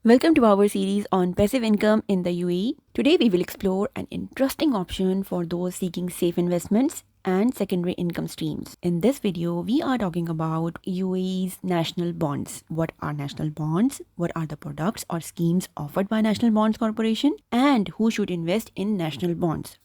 Welcome to our series on passive income in the UAE. Today we will explore an interesting option for those seeking safe investments and secondary income streams. In this video, we are talking about UAE's national bonds. What are national bonds? What are the products or schemes offered by National Bonds Corporation? And who should invest in national bonds?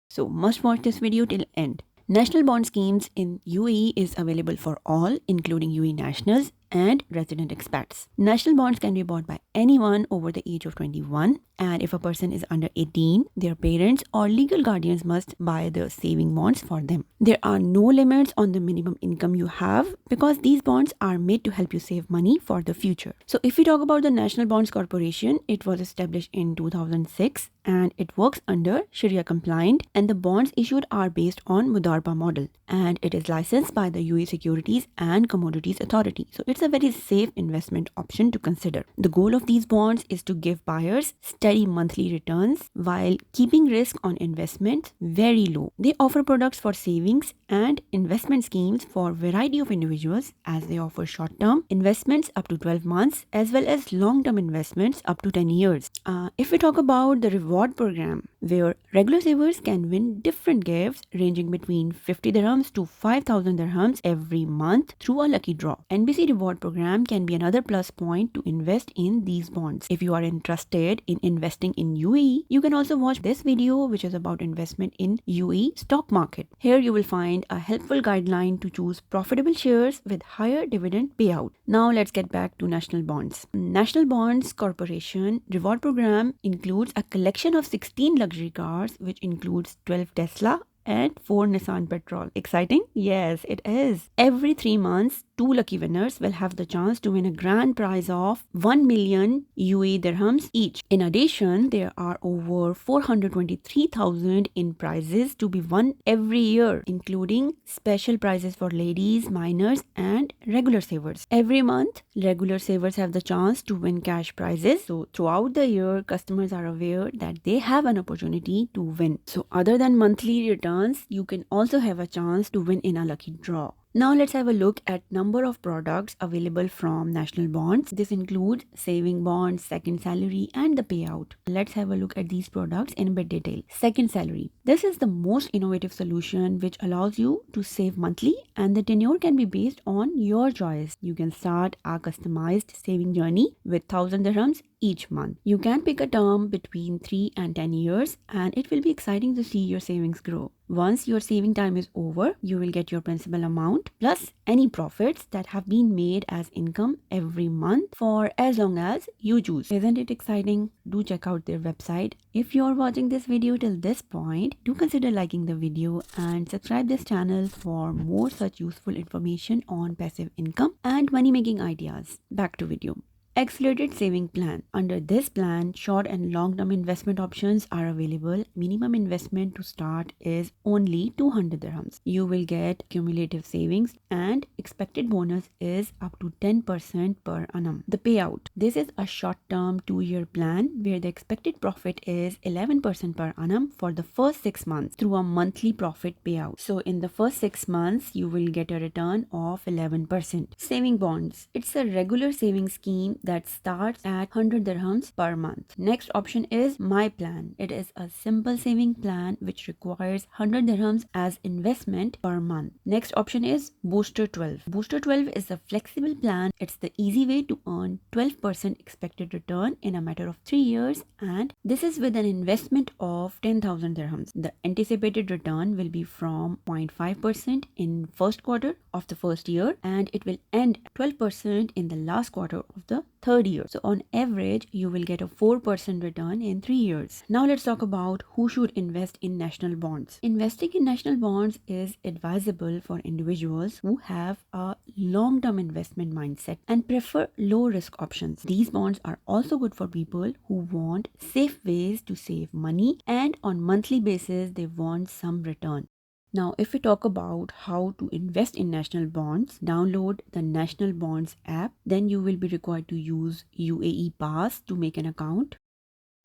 So must watch this video till end. National bond schemes in UAE is available for all, including UAE nationals and resident expats. National bonds can be bought by anyone over the age of 21, and if a person is under 18, their parents or legal guardians must buy the saving bonds for them. There are no limits on the minimum income you have because these bonds are made to help you save money for the future. So if we talk about the National Bonds Corporation, it was established in 2006 and it works under Sharia compliant, and the bonds issued are based on Mudarba model, and it is licensed by the UAE Securities and Commodities Authority. So it's a very safe investment option to consider. The goal of these bonds is to give buyers steady monthly returns while keeping risk on investments very low. They offer products for savings and investment schemes for a variety of individuals, as they offer short-term investments up to 12 months as well as long-term investments up to 10 years. If we talk about the reward program, where regular savers can win different gifts ranging between 50 dirhams to 5,000 dirhams every month through a lucky draw. NBC reward program can be another plus point to invest in these bonds. If you are interested in investing in UAE, you can also watch this video, which is about investment in UAE stock market. Here you will find a helpful guideline to choose profitable shares with higher dividend payout. Now let's get back to national bonds. National Bonds Corporation reward program includes a collection of 16 luxury cars, which includes 12 Tesla and 4 Nissan Petrol. Exciting? Yes, it is. Every 3 months, 2 lucky winners will have the chance to win a grand prize of 1 million UAE dirhams each. In addition, there are over 423,000 in prizes to be won every year, including special prizes for ladies, minors, and regular savers. Every month, regular savers have the chance to win cash prizes. So throughout the year, customers are aware that they have an opportunity to win. So other than monthly returns, you can also have a chance to win in a lucky draw. Now let's have a look at number of products available from national bonds. This includes saving bonds, second salary, and the payout. Let's have a look at these products in a bit detail. Second salary. This is the most innovative solution which allows you to save monthly, and the tenure can be based on your choice. You can start a customized saving journey with 1,000 dirhams each month. You can pick a term between 3 and 10 years, and it will be exciting to see your savings grow. Once your saving time is over, you will get your principal amount plus any profits that have been made as income every month for as long as you choose. Isn't it exciting? Do check out their website. If you're watching this video till this point, do consider liking the video and subscribe this channel for more such useful information on passive income and money making ideas. Back to video. Accelerated saving plan. Under this plan, short and long-term investment options are available. Minimum investment to start is only 200 dirhams. You will get cumulative savings and expected bonus is up to 10% per annum. The payout. This is a short-term 2-year plan where the expected profit is 11% per annum for the first 6 months through a monthly profit payout. So in the first 6 months, you will get a return of 11%. Saving bonds. It's a regular saving scheme that starts at 100 dirhams per month. Next option is My Plan. It is a simple saving plan which requires 100 dirhams as investment per month. Next option is Booster 12. Booster 12 is a flexible plan. It's the easy way to earn 12% expected return in a matter of 3 years, and this is with an investment of 10,000 dirhams. The anticipated return will be from 0.5% in first quarter of the first year, and it will end 12% in the last quarter of the third year. So on average, you will get a 4% return in 3 years. Now let's talk about who should invest in national bonds. Investing in national bonds is advisable for individuals who have a long-term investment mindset and prefer low-risk options. These bonds are also good for people who want safe ways to save money, and on monthly basis they want some return. Now, if we talk about how to invest in national bonds, download the National Bonds app. Then you will be required to use UAE Pass to make an account.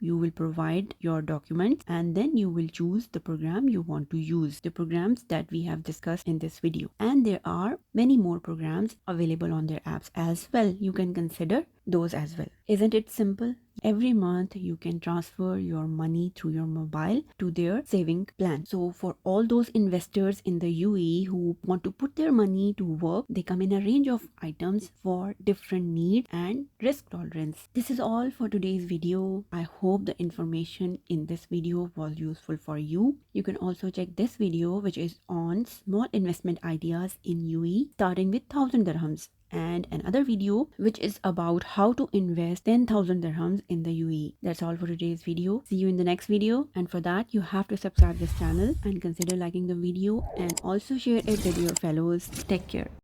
You will provide your documents and then you will choose the program you want to use, the programs that we have discussed in this video. And there are many more programs available on their apps as well. You can consider those as well. Isn't it simple? Every month you can transfer your money through your mobile to their saving plan. So for all those investors in the UAE who want to put their money to work, they come in a range of items for different needs and risk tolerance. This is all for today's video. I hope the information in this video was useful for you. You can also check this video, which is on small investment ideas in UAE starting with 1000 dirhams, and another video which is about how to invest 10,000 dirhams in the UAE. That's all for today's video. See you in the next video, and for that you have to subscribe this channel and consider liking the video and also share it with your fellows. Take care.